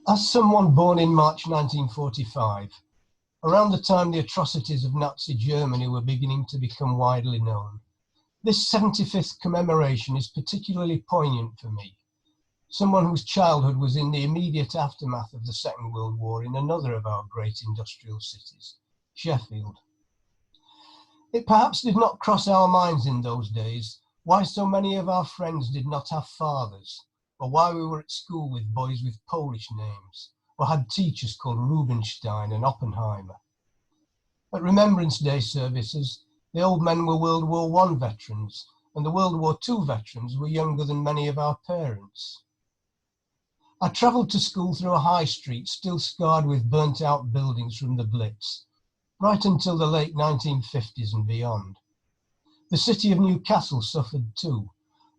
As someone born in March 1945, around the time the atrocities of Nazi Germany were beginning to become widely known, this 75th commemoration is particularly poignant for me, someone whose childhood was in the immediate aftermath of the Second World War in another of our great industrial cities, Sheffield. It perhaps did not cross our minds in those days why so many of our friends did not have fathers, or why we were at school with boys with Polish names, or had teachers called Rubinstein and Oppenheimer. At Remembrance Day services, the old men were World War I veterans, and the World War II veterans were younger than many of our parents. I travelled to school through a high street still scarred with burnt-out buildings from the Blitz, right until the late 1950s and beyond. The city of Newcastle suffered too.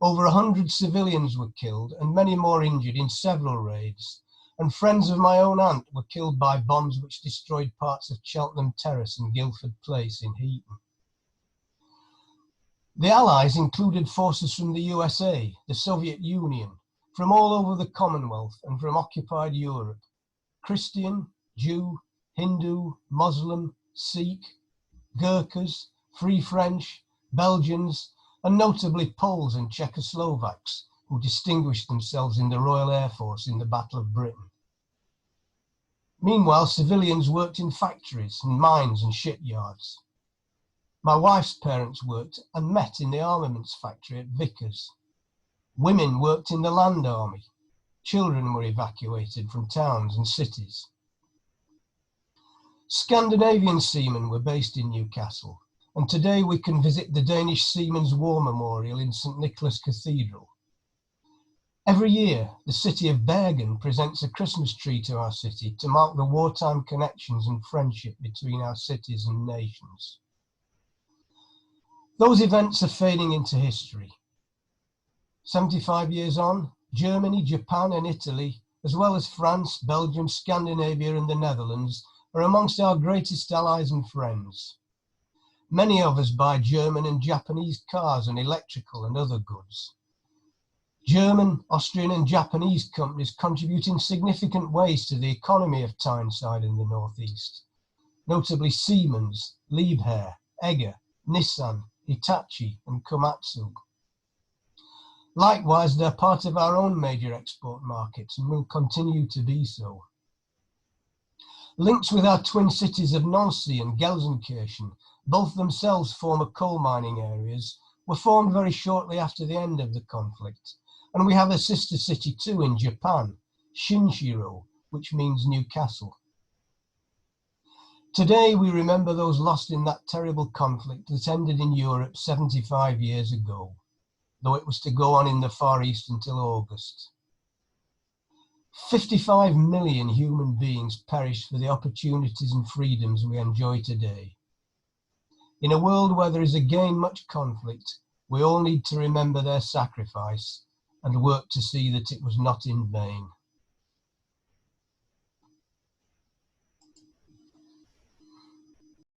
Over 100 civilians were killed and many more injured in several raids, and friends of my own aunt were killed by bombs which destroyed parts of Cheltenham Terrace and Guildford Place in Heaton. The Allies included forces from the USA, the Soviet Union, from all over the Commonwealth and from occupied Europe. Christian, Jew, Hindu, Muslim, Sikh, Gurkhas, Free French, Belgians, and notably Poles and Czechoslovaks, who distinguished themselves in the Royal Air Force in the Battle of Britain. Meanwhile, civilians worked in factories and mines and shipyards. My wife's parents worked and met in the armaments factory at Vickers. Women worked in the Land Army. Children were evacuated from towns and cities. Scandinavian seamen were based in Newcastle, and today we can visit the Danish Seamen's War Memorial in St. Nicholas Cathedral. Every year, the city of Bergen presents a Christmas tree to our city to mark the wartime connections and friendship between our cities and nations. Those events are fading into history. 75 years on, Germany, Japan and Italy, as well as France, Belgium, Scandinavia and the Netherlands, are amongst our greatest allies and friends. Many of us buy German and Japanese cars and electrical and other goods. German, Austrian and Japanese companies contribute in significant ways to the economy of Tyneside in the northeast, notably Siemens, Liebherr, Egger, Nissan, Hitachi and Komatsu. Likewise, they're part of our own major export markets and will continue to be so. Links with our twin cities of Nancy and Gelsenkirchen, both themselves former coal mining areas, were formed very shortly after the end of the conflict, and we have a sister city too in Japan, Shinshiro, which means Newcastle. Today we remember those lost in that terrible conflict that ended in Europe 75 years ago, though it was to go on in the Far East until August. 55 million human beings perished for the opportunities and freedoms we enjoy today. In a world where there is again much conflict, we all need to remember their sacrifice and work to see that it was not in vain.